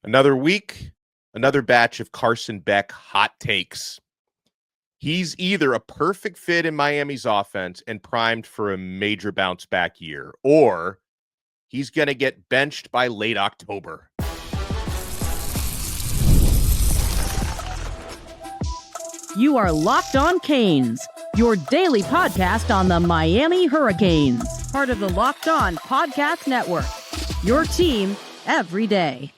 Another week, another batch of Carson Beck hot takes. He's either a perfect fit in Miami's offense and primed for a major bounce back year, or he's going to get benched by late October. You are Locked On Canes, your daily podcast on the Miami Hurricanes, part of the Locked On Podcast Network, your team every day.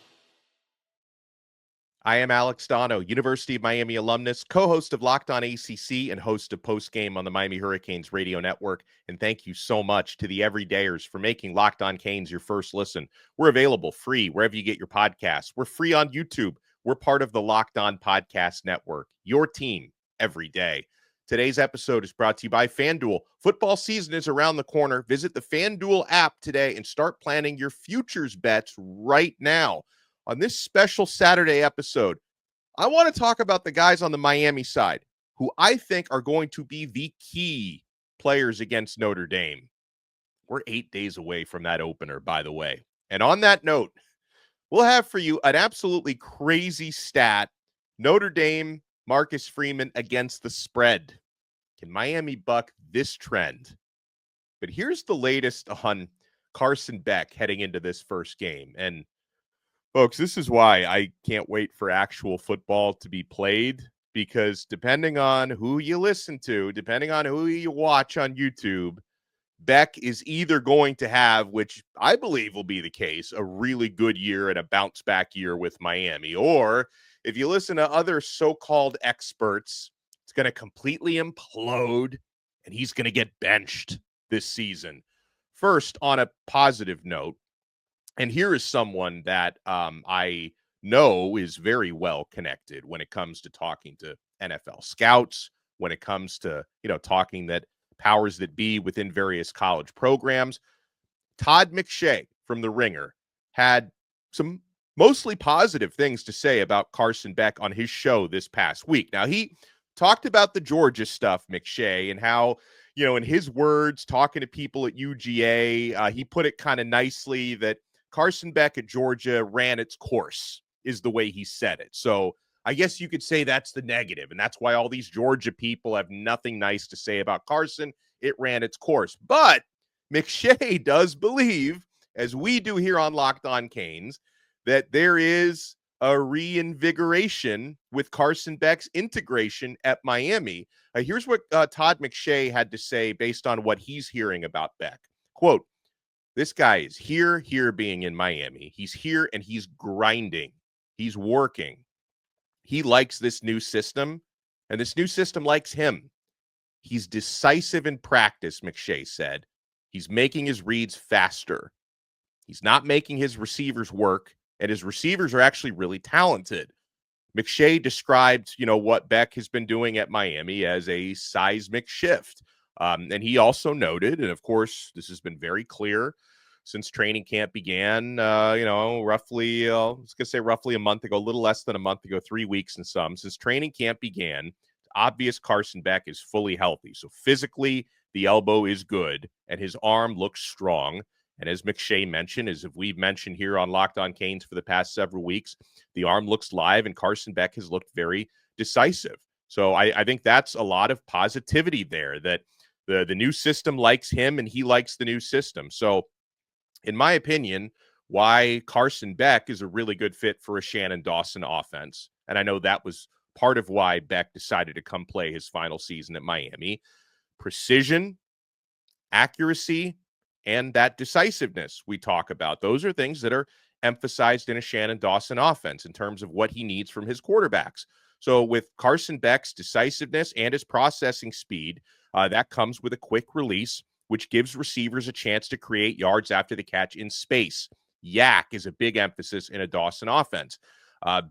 I am Alex Donno, University of Miami alumnus, co-host of Locked On ACC and host of Postgame on the Miami Hurricanes radio network. And thank you so much to the everydayers for making Locked On Canes your first listen. We're available free wherever you get your podcasts. We're free on YouTube. We're part of the Locked On Podcast Network, your team every day. Today's episode is brought to you by FanDuel. Football season is around the corner. Visit the FanDuel app today and start planning your futures bets right now. On this special Saturday episode, I want to talk about the guys on the Miami side who I think are going to be the key players against Notre Dame. We're 8 days away from that opener, by the way. And on that note, we'll have for you an absolutely crazy stat. Notre Dame, Marcus Freeman against the spread. Can Miami buck this trend? But here's the latest on Carson Beck heading into this first game. And folks, this is why I can't wait for actual football to be played, because depending on who you listen to, depending on who you watch on YouTube, Beck is either going to have, which I believe will be the case, a really good year and a bounce back year with Miami. Or if you listen to other so-called experts, it's going to completely implode and he's going to get benched this season. First, on a positive note, and here is someone that I know is very well connected when it comes to talking to NFL scouts, when it comes to, talking that powers that be within various college programs. Todd McShay from The Ringer had some mostly positive things to say about Carson Beck on his show this past week. Now, he talked about the Georgia stuff, McShay, and how, in his words, talking to people at UGA, he put it kind of nicely that Carson Beck at Georgia ran its course, is the way he said it. So I guess you could say that's the negative, and that's why all these Georgia people have nothing nice to say about Carson. It ran its course. But McShay does believe, as we do here on Locked On Canes, that there is a reinvigoration with Carson Beck's integration at Miami. Here's what Todd McShay had to say based on what he's hearing about Beck. Quote, "This guy is here being in Miami. He's here and he's grinding. He's working. He likes this new system, and this new system likes him. He's decisive in practice," McShay said. "He's making his reads faster. He's not making his receivers work, and his receivers are actually really talented." McShay described, what Beck has been doing at Miami as a seismic shift. And he also noted, and of course, this has been very clear since training camp began, roughly, I was going to say roughly a month ago, a little less than a month ago, 3 weeks and some. Since training camp began, it's obvious Carson Beck is fully healthy. So physically, the elbow is good, and his arm looks strong. And as McShay mentioned, as we've mentioned here on Locked On Canes for the past several weeks, the arm looks live, and Carson Beck has looked very decisive. So I think that's a lot of positivity there, that the new system likes him and he likes the new system. So in my opinion, why Carson Beck is a really good fit for a Shannon Dawson offense. And I know that was part of why Beck decided to come play his final season at Miami. Precision, accuracy, and that decisiveness we talk about. Those are things that are emphasized in a Shannon Dawson offense in terms of what he needs from his quarterbacks. So with Carson Beck's decisiveness and his processing speed, that comes with a quick release, which gives receivers a chance to create yards after the catch in space. Yak is a big emphasis in a Dawson offense.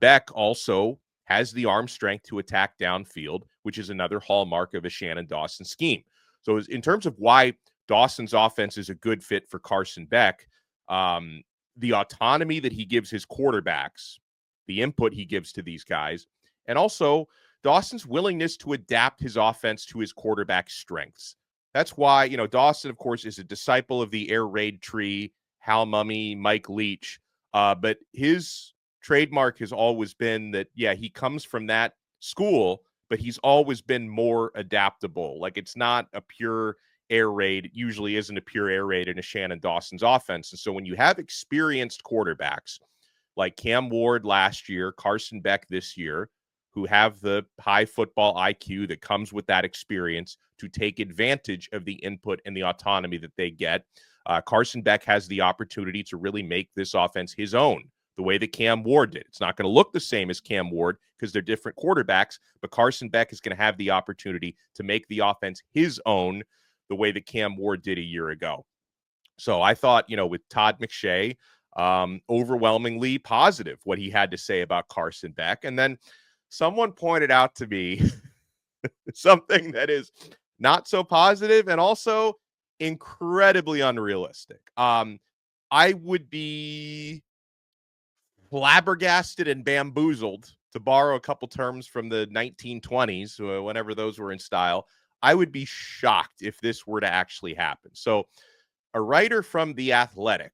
Beck also has the arm strength to attack downfield, which is another hallmark of a Shannon Dawson scheme. So in terms of why Dawson's offense is a good fit for Carson Beck, the autonomy that he gives his quarterbacks, the input he gives to these guys, and also Dawson's willingness to adapt his offense to his quarterback's strengths. That's why, Dawson, of course, is a disciple of the air raid tree, Hal Mummy, Mike Leach. But his trademark has always been that, yeah, he comes from that school, but he's always been more adaptable. Like, it's not a pure air raid. It usually isn't a pure air raid in a Shannon Dawson's offense. And so when you have experienced quarterbacks like Cam Ward last year, Carson Beck this year, who have the high football IQ that comes with that experience to take advantage of the input and the autonomy that they get, Carson Beck has the opportunity to really make this offense his own, the way that Cam Ward did. It's not going to look the same as Cam Ward because they're different quarterbacks, but Carson Beck is going to have the opportunity to make the offense his own, the way that Cam Ward did a year ago. So I thought, with Todd McShay, overwhelmingly positive what he had to say about Carson Beck. And then someone pointed out to me something that is not so positive and also incredibly unrealistic. I would be flabbergasted and bamboozled, to borrow a couple terms from the 1920s, whenever those were in style. I would be shocked if this were to actually happen. So a writer from The Athletic,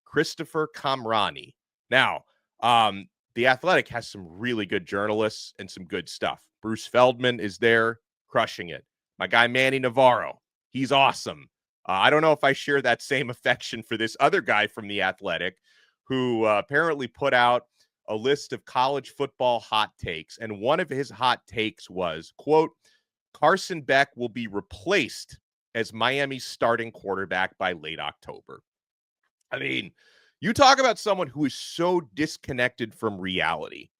Christopher Kamrani. Now, The Athletic has some really good journalists and some good stuff. Bruce Feldman is there, crushing it. My guy, Manny Navarro, he's awesome. I don't know if I share that same affection for this other guy from The Athletic, who apparently put out a list of college football hot takes. And one of his hot takes was, quote, Carson Beck will be replaced as Miami's starting quarterback by late October. I mean, you talk about someone who is so disconnected from reality.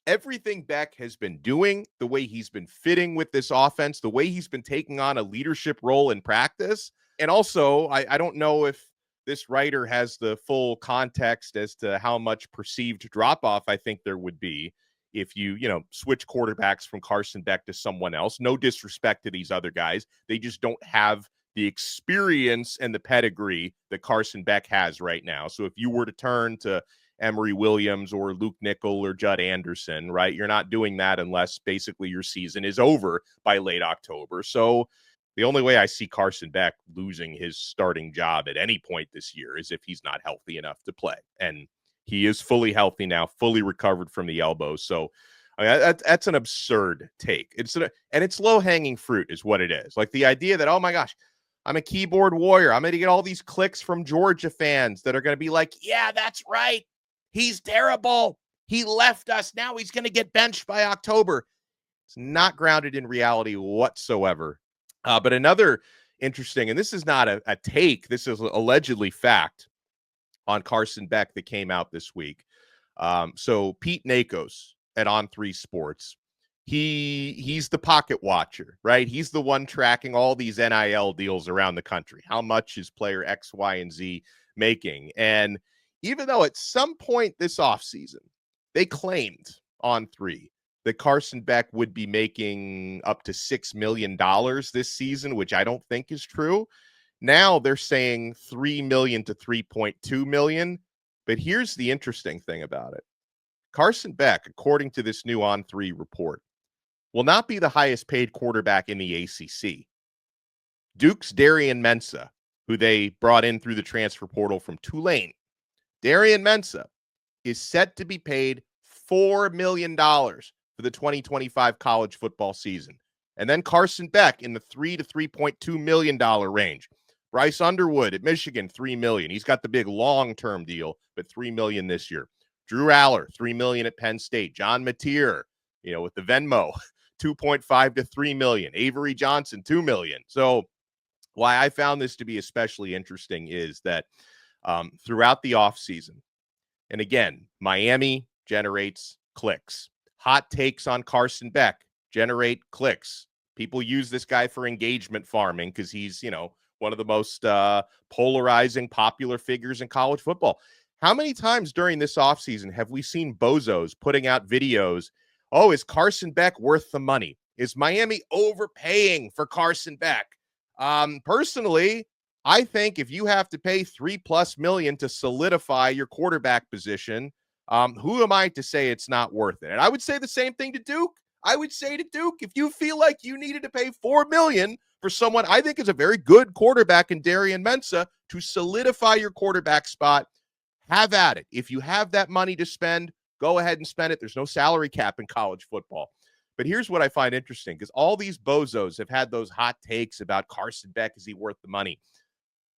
Everything Beck has been doing, the way he's been fitting with this offense, the way he's been taking on a leadership role in practice. And also, I don't know if this writer has the full context as to how much perceived drop-off I think there would be if you switch quarterbacks from Carson Beck to someone else. No disrespect to these other guys. They just don't have the experience and the pedigree that Carson Beck has right now. So if you were to turn to Emory Williams or Luke Nickel or Judd Anderson, right, you're not doing that unless basically your season is over by late October. So the only way I see Carson Beck losing his starting job at any point this year is if he's not healthy enough to play. And he is fully healthy now, fully recovered from the elbow. So that's an absurd take. It's low-hanging fruit is what it is. Like the idea that, oh my gosh, I'm a keyboard warrior. I'm going to get all these clicks from Georgia fans that are going to be like, yeah, that's right. He's terrible. He left us. Now he's going to get benched by October. It's not grounded in reality whatsoever. But another interesting, and this is not a take, this is allegedly fact on Carson Beck that came out this week. So Pete Nakos at On3 Sports, he's the pocket watcher, right? He's the one tracking all these NIL deals around the country. How much is player X, Y, and Z making? And even though at some point this offseason, they claimed On3 that Carson Beck would be making up to $6 million this season, which I don't think is true. Now they're saying $3 million to $3.2 million. But here's the interesting thing about it. Carson Beck, according to this new On3 report, will not be the highest paid quarterback in the ACC. Duke's Darian Mensah, who they brought in through the transfer portal from Tulane, Darian Mensah is set to be paid $4 million for the 2025 college football season. And then Carson Beck in the $3 to $3.2 million range. Bryce Underwood at Michigan, $3 million. He's got the big long-term deal, but $3 million this year. Drew Aller, $3 million at Penn State. John Mateer, with the Venmo, $2.5 to $3 million. Avery Johnson, $2 million. So why I found this to be especially interesting is that throughout the offseason, and again, Miami generates clicks. Hot takes on Carson Beck generate clicks. People use this guy for engagement farming because he's, one of the most polarizing, popular figures in college football. How many times during this offseason have we seen bozos putting out videos? Oh, is Carson Beck worth the money? Is Miami overpaying for Carson Beck? Personally, I think if you have to pay $3+ million to solidify your quarterback position, who am I to say it's not worth it? And I would say the same thing to Duke. I would say to Duke, if you feel like you needed to pay $4 million for someone I think is a very good quarterback in Darian Mensah to solidify your quarterback spot, have at it. If you have that money to spend, Go ahead and spend it. There's no salary cap in college football. But here's what I find interesting, because all these bozos have had those hot takes about Carson Beck. Is he worth the money?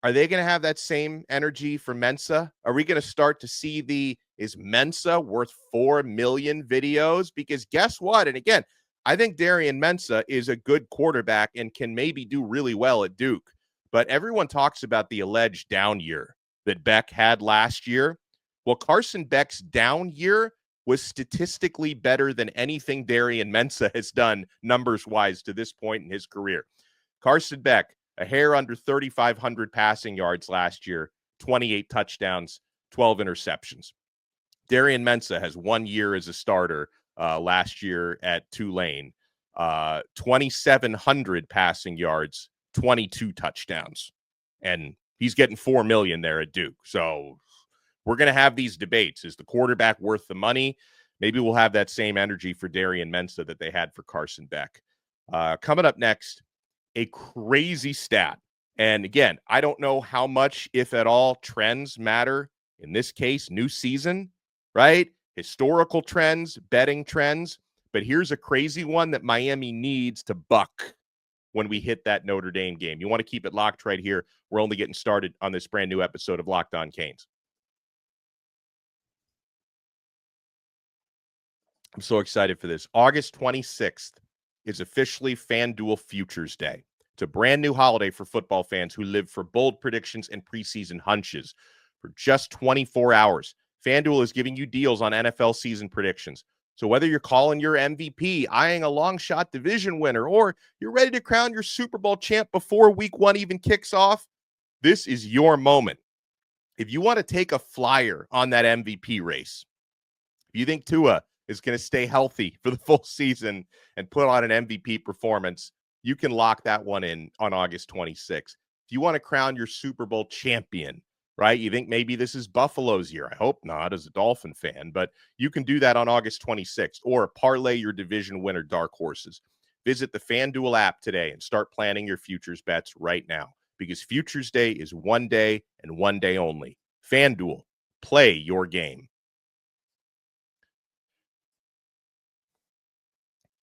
Are they going to have that same energy for Mensa? Are we going to start to see is Mensa worth 4 million videos? Because guess what? And again, I think Darian Mensa is a good quarterback and can maybe do really well at Duke. But everyone talks about the alleged down year that Beck had last year. Well, Carson Beck's down year was statistically better than anything Darian Mensa has done numbers-wise to this point in his career. Carson Beck, a hair under 3,500 passing yards last year, 28 touchdowns, 12 interceptions. Darian Mensa has 1 year as a starter last year at Tulane, 2,700 passing yards, 22 touchdowns. And he's getting 4 million there at Duke. So we're going to have these debates. Is the quarterback worth the money? Maybe we'll have that same energy for Darian Mensa that they had for Carson Beck. Coming up next, a crazy stat. And again, I don't know how much, if at all, trends matter. In this case, new season, right? Historical trends, betting trends. But here's a crazy one that Miami needs to buck when we hit that Notre Dame game. You want to keep it locked right here. We're only getting started on this brand new episode of Locked On Canes. I'm so excited for this. August 26th is officially FanDuel Futures Day. It's a brand new holiday for football fans who live for bold predictions and preseason hunches. For just 24 hours, FanDuel is giving you deals on NFL season predictions. So whether you're calling your MVP, eyeing a long shot division winner, or you're ready to crown your Super Bowl champ before week 1 even kicks off, this is your moment. If you want to take a flyer on that MVP race, if you think Tua is going to stay healthy for the full season and put on an MVP performance, you can lock that one in on August 26th. If you want to crown your Super Bowl champion, right? You think maybe this is Buffalo's year. I hope not as a Dolphin fan, but you can do that on August 26th, or parlay your division winner dark horses. Visit the FanDuel app today and start planning your futures bets right now, because Futures Day is one day and one day only. FanDuel, play your game.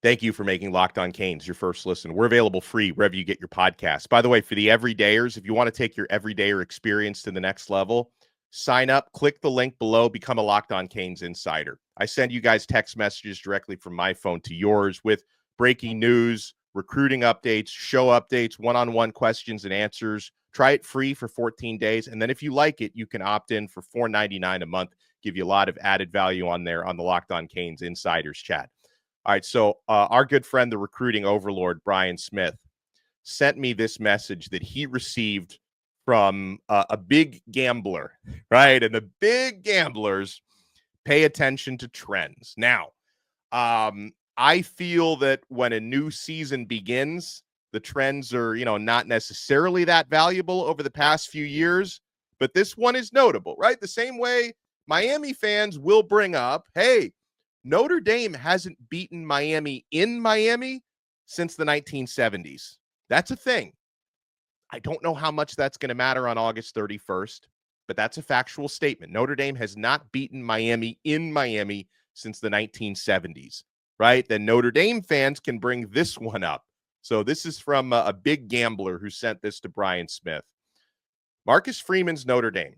Thank you for making Locked On Canes your first listen. We're available free wherever you get your podcasts. By the way, for the everydayers, if you want to take your everydayer experience to the next level, sign up, click the link below, become a Locked On Canes insider. I send you guys text messages directly from my phone to yours with breaking news, recruiting updates, show updates, one-on-one questions and answers. Try it free for 14 days. And then if you like it, you can opt in for $4.99 a month. Give you a lot of added value on there on the Locked On Canes insiders chat. All right, so our good friend, the recruiting overlord, Brian Smith, sent me this message that he received from a big gambler, right? And the big gamblers pay attention to trends. Now, I feel that when a new season begins, the trends are, not necessarily that valuable over the past few years, but this one is notable, right? The same way Miami fans will bring up, hey, Notre Dame hasn't beaten Miami in Miami since the 1970s. That's a thing. I don't know how much that's going to matter on August 31st, but that's a factual statement. Notre Dame has not beaten Miami in Miami since the 1970s, right? Then Notre Dame fans can bring this one up. So this is from a big gambler who sent this to Brian Smith. Marcus Freeman's Notre Dame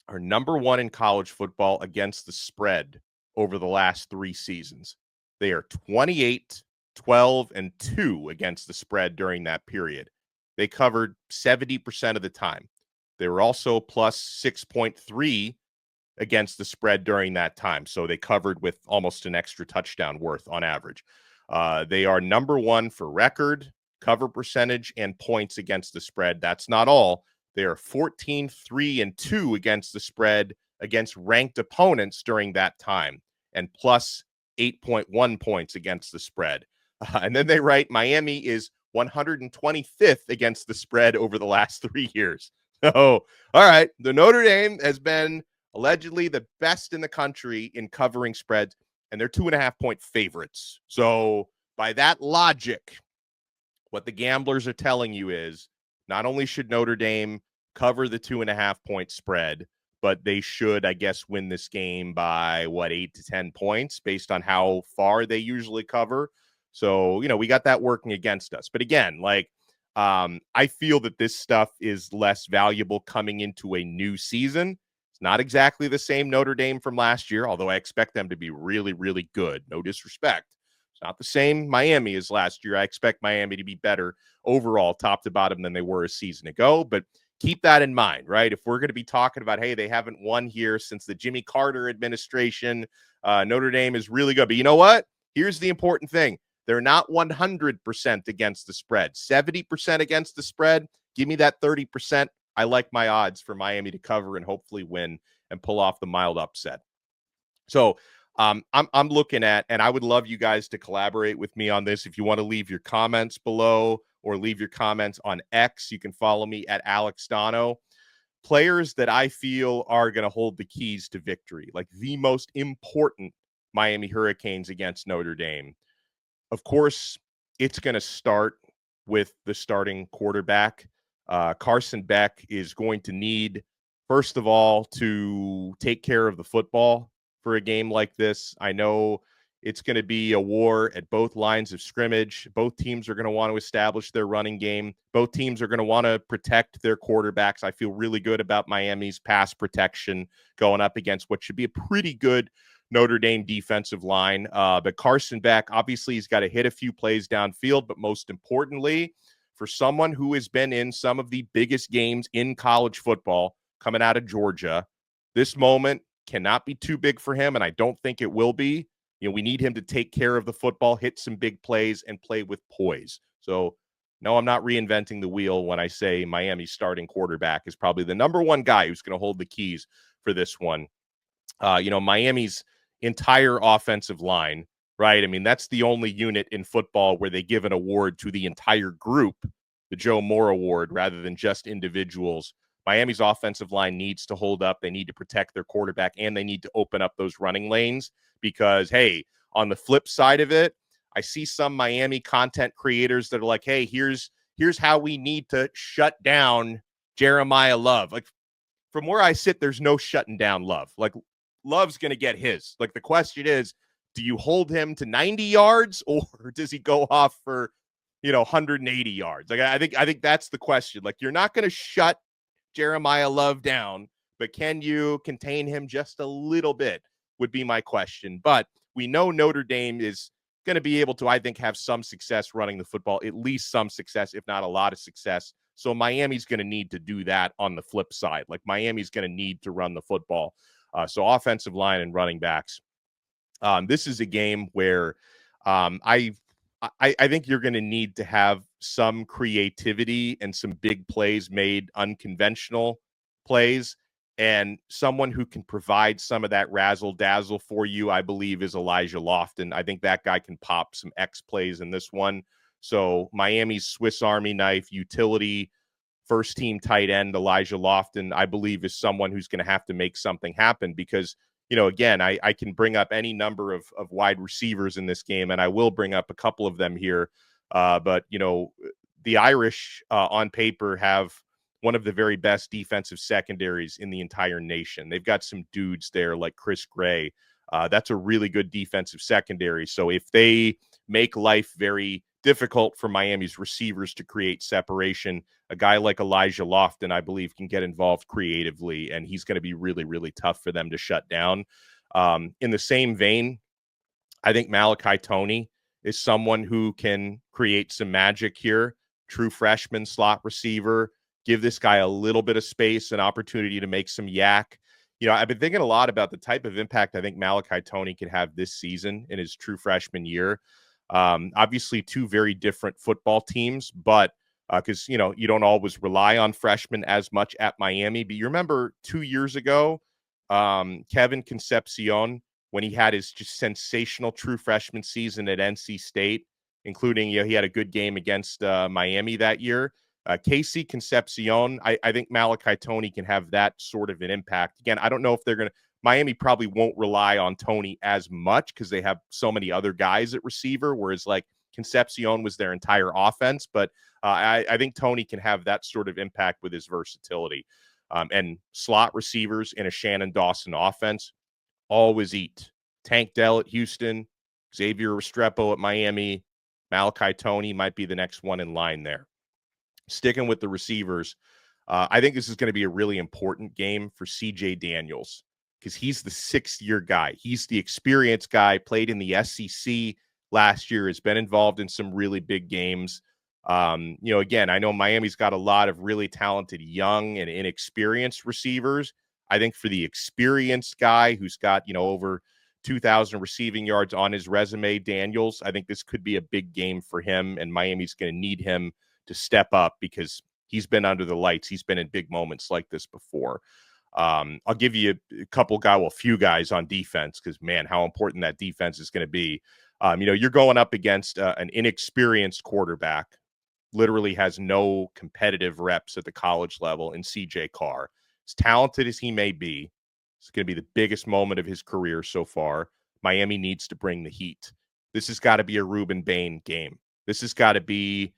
are number 1 in college football against the spread over the last 3 seasons. They are 28, 12, and 2 against the spread during that period. They covered 70% of the time. They were also plus 6.3 against the spread during that time. So they covered with almost an extra touchdown worth on average. They are number 1 for record, cover percentage, and points against the spread. That's not all. They are 14, 3, and 2 against the spread against ranked opponents during that time, and plus 8.1 points against the spread. And then they write Miami is 125th against the spread over the last 3 years. So, all right, the Notre Dame has been allegedly the best in the country in covering spreads, and they're 2.5-point favorites. So by that logic, what the gamblers are telling you is not only should Notre Dame cover the 2.5-point spread, but they should, I guess, win this game by 8 to 10 points based on how far they usually cover. So, we got that working against us. But again, I feel that this stuff is less valuable coming into a new season. It's not exactly the same Notre Dame from last year, although I expect them to be really, really good. No disrespect. It's not the same Miami as last year. I expect Miami to be better overall, top to bottom, than they were a season ago. But keep that in mind, right? If we're going to be talking about, hey, they haven't won here since the Jimmy Carter administration, Notre Dame is really good. But you know what? Here's the important thing. They're not 100% against the spread. 70% against the spread. Give me that 30%. I like my odds for Miami to cover and hopefully win and pull off the mild upset. So I'm looking at, and I would love you guys to collaborate with me on this. If you want to leave your comments below or leave your comments on X, you can follow me at Alex Donno. Players that I feel are going to hold the keys to victory, like the most important Miami Hurricanes against Notre Dame. Of course, it's going to start with the starting quarterback. Carson Beck is going to need, first of all, to take care of the football for a game like this. I know it's going to be a war at both lines of scrimmage. Both teams are going to want to establish their running game. Both teams are going to want to protect their quarterbacks. I feel really good about Miami's pass protection going up against what should be a pretty good Notre Dame defensive line. But Carson Beck, obviously, he's got to hit a few plays downfield, but most importantly, for someone who has been in some of the biggest games in college football coming out of Georgia, this moment cannot be too big for him, and I don't think it will be. We need him to take care of the football, hit some big plays, and play with poise. So, no, I'm not reinventing the wheel when I say Miami's starting quarterback is probably the number one guy who's going to hold the keys for this one. Miami's entire offensive line, right? I mean, that's the only unit in football where they give an award to the entire group, the Joe Moore Award, rather than just individuals. Miami's offensive line needs to hold up. They need to protect their quarterback, and they need to open up those running lanes because, hey, on the flip side of it, I see some Miami content creators that are like, hey, here's how we need to shut down Jeremiah Love. Like, from where I sit, there's no shutting down Love. Like, Love's going to get his. Like, the question is, do you hold him to 90 yards or does he go off for, 180 yards? Like, I think that's the question. Like, you're not going to shut Jeremiah Love down, but can you contain him just a little bit would be my question. But we know Notre Dame is going to be able to, I think, have some success running the football, at least some success, if not a lot of success. So Miami's going to need to do that on the flip side. Like, Miami's going to need to run the football. So offensive line and running backs. This is a game where I think you're going to need to have some creativity and some big plays made, unconventional plays, and someone who can provide some of that razzle-dazzle for you, I believe, is Elijah Lofton. I think that guy can pop some X plays in this one. So Miami's Swiss Army knife utility first-team tight end Elijah Lofton, I believe, is someone who's going to have to make something happen because, again, I can bring up any number of wide receivers in this game, and I will bring up a couple of them here. But, the Irish on paper have one of the very best defensive secondaries in the entire nation. They've got some dudes there like Chris Gray. That's a really good defensive secondary. So if they make life very difficult for Miami's receivers to create separation, a guy like Elijah Lofton, I believe, can get involved creatively, and he's going to be really, really tough for them to shut down. In the same vein, I think Malachi Toney is someone who can create some magic here. True freshman slot receiver. Give this guy a little bit of space, an opportunity to make some yak. I've been thinking a lot about the type of impact I think Malachi Toney could have this season in his true freshman year. Obviously, two very different football teams, but because, you don't always rely on freshmen as much at Miami. But you remember 2 years ago, Kevin Concepcion, when he had his just sensational true freshman season at NC State, including, he had a good game against Miami that year. Casey Concepcion, I think Malachi Toney can have that sort of an impact. Again, I don't know if they're going to, Miami probably won't rely on Toney as much because they have so many other guys at receiver, whereas like Concepcion was their entire offense. But I think Toney can have that sort of impact with his versatility. And slot receivers in a Shannon Dawson offense always eat. Tank Dell at Houston, Xavier Restrepo at Miami, Malachi Toney might be the next one in line there. Sticking with the receivers, I think this is going to be a really important game for CJ Daniels because he's the sixth-year guy. He's the experienced guy, played in the SEC last year, has been involved in some really big games. Again, I know Miami's got a lot of really talented young and inexperienced receivers. I think for the experienced guy who's got, over 2,000 receiving yards on his resume, Daniels, I think this could be a big game for him, and Miami's going to need him to step up because he's been under the lights. He's been in big moments like this before. I'll give you a few guys on defense because, man, how important that defense is going to be. You're going up against an inexperienced quarterback, literally has no competitive reps at the college level in CJ Carr. As talented as he may be, it's going to be the biggest moment of his career so far. Miami needs to bring the heat. This has got to be a Ruben Bain game. This has got to be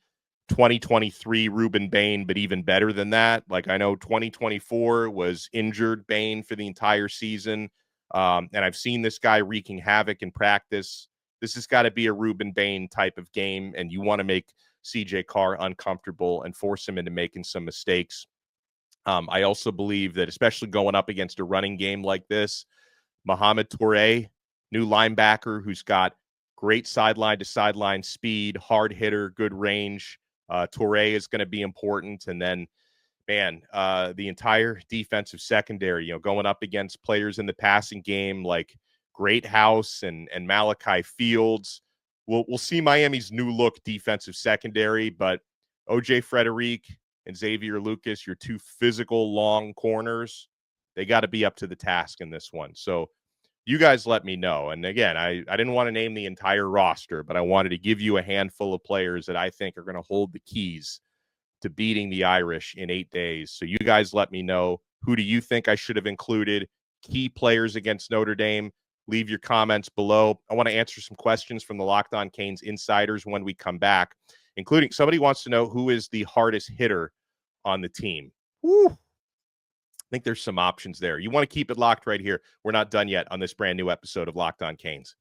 2023 Ruben Bain, but even better than that. Like, I know 2024 was injured Bain for the entire season, and I've seen this guy wreaking havoc in practice. This has got to be a Ruben Bain type of game, and you want to make CJ Carr uncomfortable and force him into making some mistakes. I also believe that, especially going up against a running game like this, Mohamed Toure, new linebacker who's got great sideline-to-sideline speed, hard hitter, good range. Toure is going to be important. And then, man, the entire defensive secondary, going up against players in the passing game like Greathouse and Malachi Fields. We'll see Miami's new look defensive secondary, but O.J. Frederick and Xavier Lucas, your two physical long corners, they got to be up to the task in this one. So you guys let me know. And again, I didn't want to name the entire roster, but I wanted to give you a handful of players that I think are going to hold the keys to beating the Irish in 8 days. So you guys let me know, who do you think I should have included? Key players against Notre Dame. Leave your comments below. I want to answer some questions from the Locked On Canes insiders when we come back, including somebody wants to know who is the hardest hitter on the team. Woo. I think there's some options there. You want to keep it locked right here. We're not done yet on this brand new episode of Locked On Canes.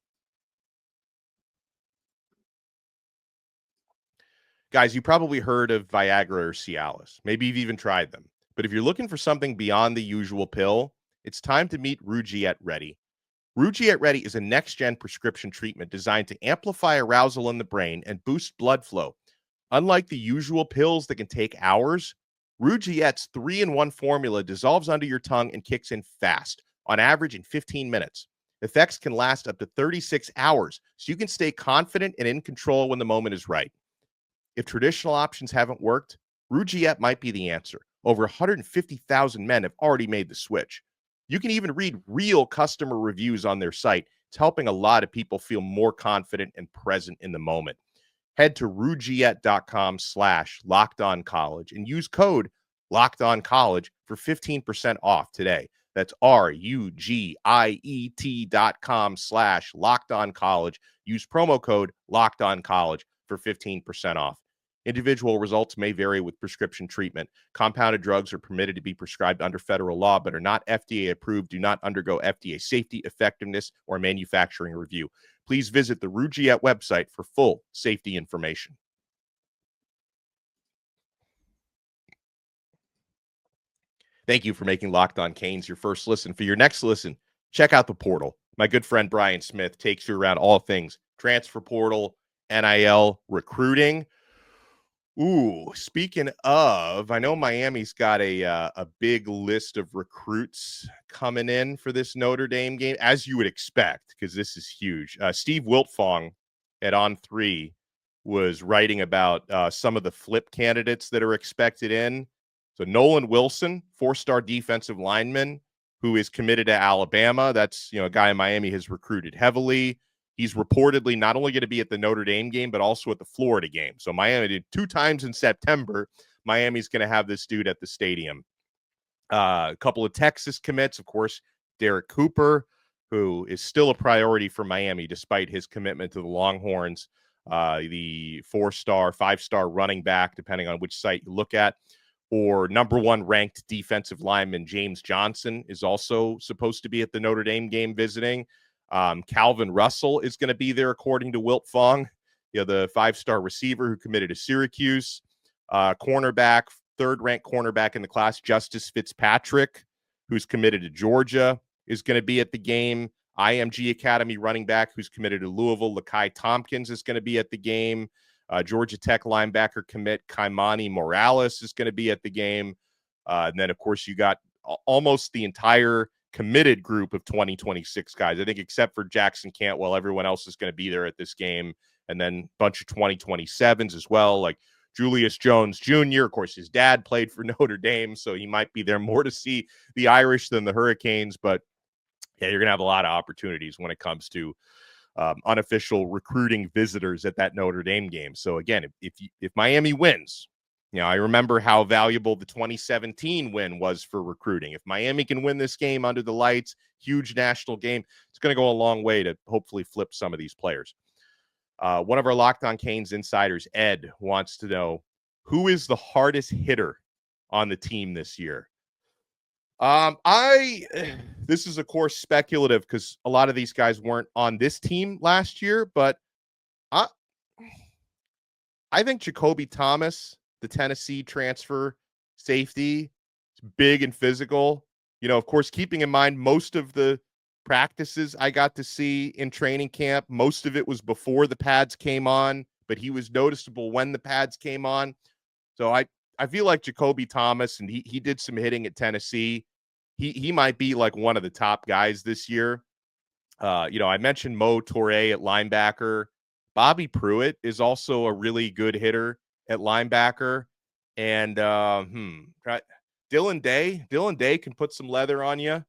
Guys, you probably heard of Viagra or Cialis. Maybe you've even tried them. But if you're looking for something beyond the usual pill, it's time to meet Rugiet Ready. Rugiet Ready is a next-gen prescription treatment designed to amplify arousal in the brain and boost blood flow. Unlike the usual pills that can take hours, Rugiet's 3-in-1 formula dissolves under your tongue and kicks in fast, on average in 15 minutes. Effects can last up to 36 hours, so you can stay confident and in control when the moment is right. If traditional options haven't worked, Rugiet might be the answer. Over 150,000 men have already made the switch. You can even read real customer reviews on their site. It's helping a lot of people feel more confident and present in the moment. Head to rugiet.com/lockedoncollege and use code LOCKEDONCollege for 15% off today. That's RUGIET.com/lockedoncollege. Use promo code LOCKEDONCollege for 15% off. Individual results may vary with prescription treatment. Compounded drugs are permitted to be prescribed under federal law, but are not FDA approved, do not undergo FDA safety, effectiveness, or manufacturing review. Please visit the Rugiet website for full safety information. Thank you for making Locked On Canes your first listen. For your next listen, check out the portal. My good friend Brian Smith takes you around all things transfer portal, NIL, recruiting. Ooh, speaking of, I know Miami's got a big list of recruits coming in for this Notre Dame game, as you would expect, because this is huge. Steve Wiltfong at On3 was writing about some of the flip candidates that are expected in. So Nolan Wilson, 4-star defensive lineman, who is committed to Alabama. That's, a guy Miami has recruited heavily. He's reportedly not only going to be at the Notre Dame game, but also at the Florida game. So Miami did 2 times in September. Miami's going to have this dude at the stadium. A couple of Texas commits, of course, Derek Cooper, who is still a priority for Miami despite his commitment to the Longhorns. The 4-star, 5-star running back, depending on which site you look at. or number 1 ranked defensive lineman James Johnson is also supposed to be at the Notre Dame game visiting. Calvin Russell is going to be there, according to Wilt Fong, the 5-star receiver who committed to Syracuse. Cornerback, 3rd-ranked cornerback in the class, Justice Fitzpatrick, who's committed to Georgia, is going to be at the game. IMG Academy running back who's committed to Louisville, Lakai Tompkins, is going to be at the game. Georgia Tech linebacker commit Kaimani Morales is going to be at the game. And then, of course, you got almost the entire committed group of 2026 guys. I think except for Jackson Cantwell, everyone else is going to be there at this game. And then a bunch of 2027s as well, like Julius Jones Jr. Of course, his dad played for Notre Dame, so he might be there more to see the Irish than the Hurricanes. But, yeah, you're going to have a lot of opportunities when it comes to unofficial recruiting visitors at that Notre Dame game. So again, if Miami wins, I remember how valuable the 2017 win was for recruiting. If Miami can win this game under the lights, huge national game, it's going to go a long way to hopefully flip some of these players. One of our Locked On Canes insiders, Ed, wants to know, who is the hardest hitter on the team this year? This is of course speculative because a lot of these guys weren't on this team last year, but I think Jacoby Thomas, the Tennessee transfer safety, is big and physical. Of course, keeping in mind most of the practices I got to see in training camp, most of it was before the pads came on, but he was noticeable when the pads came on. So I feel like Jacoby Thomas, and he did some hitting at Tennessee. He might be like one of the top guys this year. I mentioned Mo Toure at linebacker. Bobby Pruitt is also a really good hitter at linebacker. And Dylan Day can put some leather on you.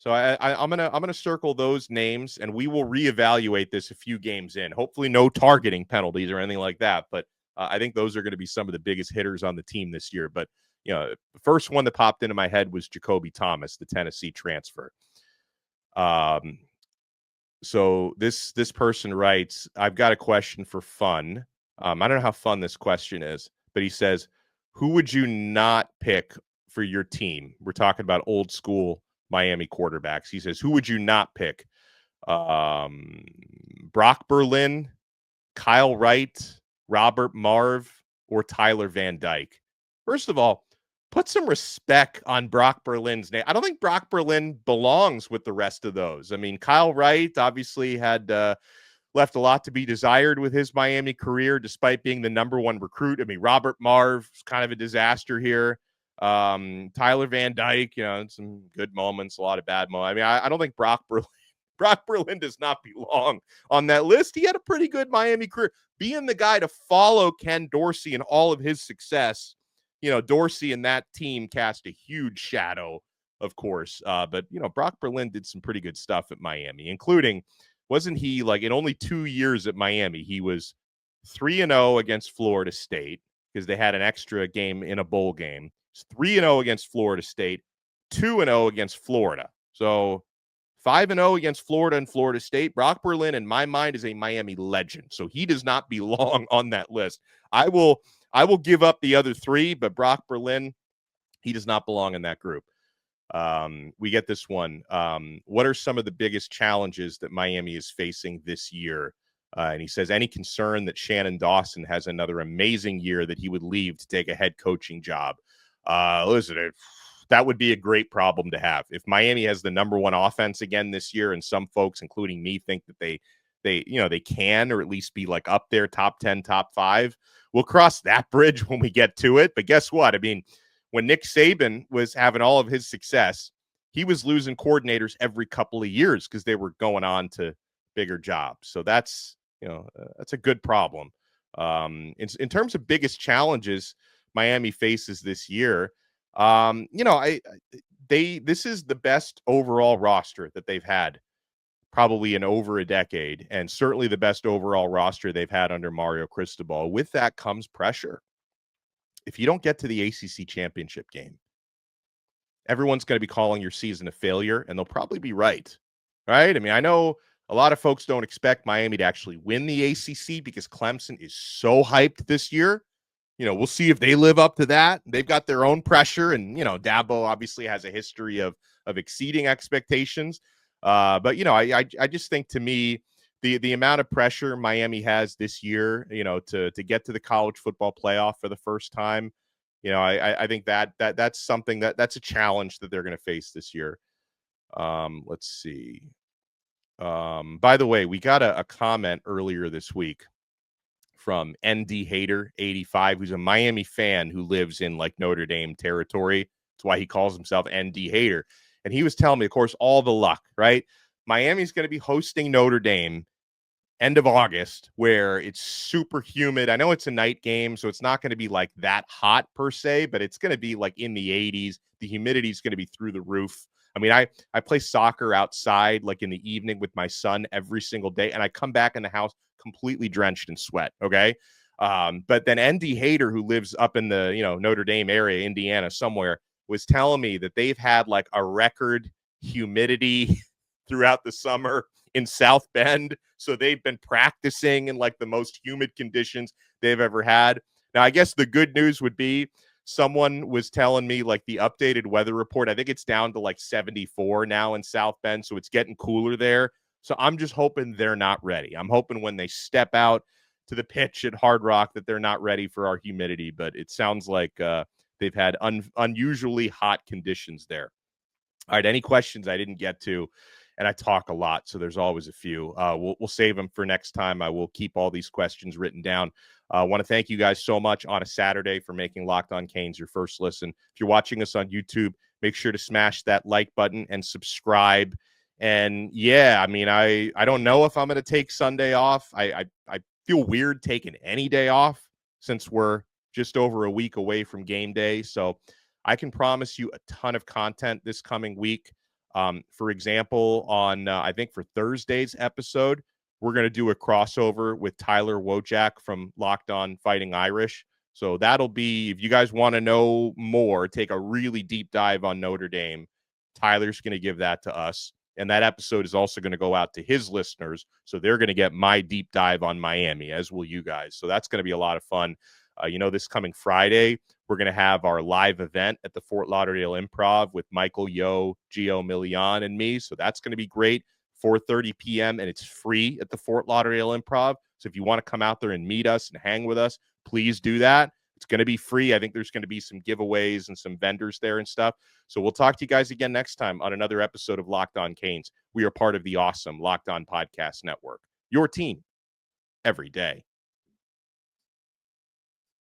So I'm gonna circle those names, and we will reevaluate this a few games in. Hopefully, no targeting penalties or anything like that. But I think those are going to be some of the biggest hitters on the team this year. But the first one that popped into my head was Jacoby Thomas, the Tennessee transfer. So this person writes, I've got a question for fun. I don't know how fun this question is, but he says, who would you not pick for your team? We're talking about old school Miami quarterbacks. He says, who would you not pick? Brock Berlin, Kyle Wright, Robert Marve, or Tyler Van Dyke? First of all, put some respect on Brock Berlin's name. I don't think Brock Berlin belongs with the rest of those. I mean, Kyle Wright obviously had left a lot to be desired with his Miami career, despite being the number 1 recruit. I mean, Robert Marve was kind of a disaster here. Tyler Van Dyke, some good moments, a lot of bad moments. I mean, I don't think Brock Berlin does not belong on that list. He had a pretty good Miami career. Being the guy to follow Ken Dorsey and all of his success, Dorsey and that team cast a huge shadow, of course. But Brock Berlin did some pretty good stuff at Miami, including, wasn't he like in only 2 years at Miami, he was 3-0 against Florida State because they had an extra game in a bowl game. 3-0 against Florida State, 2-0 against Florida. So 5-0 against Florida and Florida State. Brock Berlin, in my mind, is a Miami legend. So he does not belong on that list. I will give up the other 3, but Brock Berlin, he does not belong in that group. We get this one. What are some of the biggest challenges that Miami is facing this year? And he says, any concern that Shannon Dawson has another amazing year that he would leave to take a head coaching job? Listen, that would be a great problem to have. If Miami has the number 1 offense again this year, and some folks, including me, think that they can, or at least be like up there, top 10, top 5, we'll cross that bridge when we get to it. But guess what? I mean, when Nick Saban was having all of his success, he was losing coordinators every couple of years because they were going on to bigger jobs. So that's a good problem. In terms of biggest challenges Miami faces this year, this is the best overall roster that they've had probably in over a decade, and certainly the best overall roster they've had under Mario Cristobal. With that comes pressure. If you don't get to the ACC championship game, everyone's going to be calling your season a failure, and they'll probably be right. Right? I mean, I know a lot of folks don't expect Miami to actually win the ACC because Clemson is so hyped this year. we'll see if they live up to that. They've got their own pressure, and Dabo obviously has a history of exceeding expectations. But I just think, to me, the amount of pressure Miami has this year, to get to the college football playoff for the first time, I think that's something that's a challenge that they're going to face this year. Let's see. By the way, we got a comment earlier this week from ND Hater 85, who's a Miami fan who lives in like Notre Dame territory. That's why he calls himself ND Hater. And he was telling me, of course, all the luck, right? Miami's going to be hosting Notre Dame end of August, where it's super humid. I know it's a night game, so it's not going to be like that hot per se, but it's going to be like in the 80s. The humidity is going to be through the roof. I mean, I play soccer outside like in the evening with my son every single day, and I come back in the house completely drenched in sweat. Okay. But then ND Hater, who lives up in the, Notre Dame area, Indiana somewhere, was telling me that they've had like a record humidity throughout the summer in South Bend. So they've been practicing in like the most humid conditions they've ever had. Now, I guess the good news would be, someone was telling me like the updated weather report, I think it's down to like 74 now in South Bend. So it's getting cooler there. So I'm just hoping they're not ready. I'm hoping when they step out to the pitch at Hard Rock that they're not ready for our humidity. But it sounds like they've had unusually hot conditions there. All right, any questions I didn't get to? And I talk a lot, so there's always a few. We'll save them for next time. I will keep all these questions written down. I want to thank you guys so much on a Saturday for making Locked On Canes your first listen. If you're watching us on YouTube, make sure to smash that like button and subscribe. And yeah, I mean, I don't know if I'm going to take Sunday off. I feel weird taking any day off since we're just over a week away from game day. So I can promise you a ton of content this coming week. For example, on I think for Thursday's episode, we're going to do a crossover with Tyler Wojak from Locked On Fighting Irish. So that'll be, if you guys want to know more, take a really deep dive on Notre Dame, Tyler's going to give that to us. And that episode is also going to go out to his listeners. So they're going to get my deep dive on Miami, as will you guys. So that's going to be a lot of fun. This coming Friday, we're going to have our live event at the Fort Lauderdale Improv with Michael Yo, Gio Milian, and me. So that's going to be great. 4:30 p.m. and it's free at the Fort Lauderdale Improv. So if you want to come out there and meet us and hang with us, please do that. It's going to be free. I think there's going to be some giveaways and some vendors there and stuff. So we'll talk to you guys again next time on another episode of Locked On Canes. We are part of the awesome Locked On Podcast Network, your team every day.